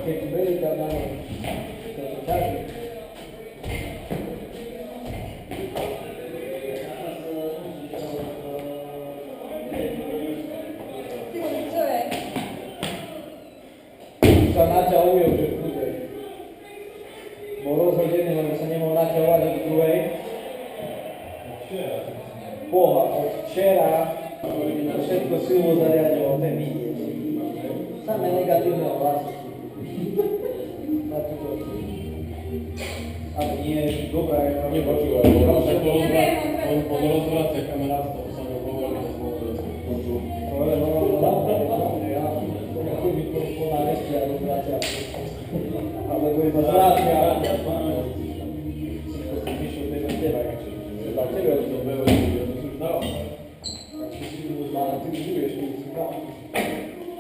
Keď byli tam na toto časy. Sa naťahuje už v druhej. Bol rozhodený, lebo sa nemohol naťahovať od druhej. Boha, od včera všetko silu zariadilo ten vidieť. Samé negatívne vlastnosti. Na túto. Ale nie je dobrá, je to Nepočúvaj, on po rozvrace kamerátstvo sa mu hovorí, že sme to ako by to na meste a rozvracia. Alebo iba zvrácia. Si myšiel bez teba, za tebe od toho veľa ľudí, to sú dal. Takže si tu zváľa, ty žiješ, ty si dal.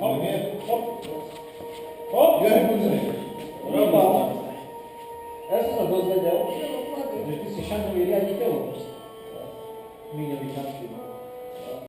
Hop, nie, hop. Hop, ja nebudem. Roba. Ja som sa dozvedel, že ty si šanový riaditeľ. Míňový šanový.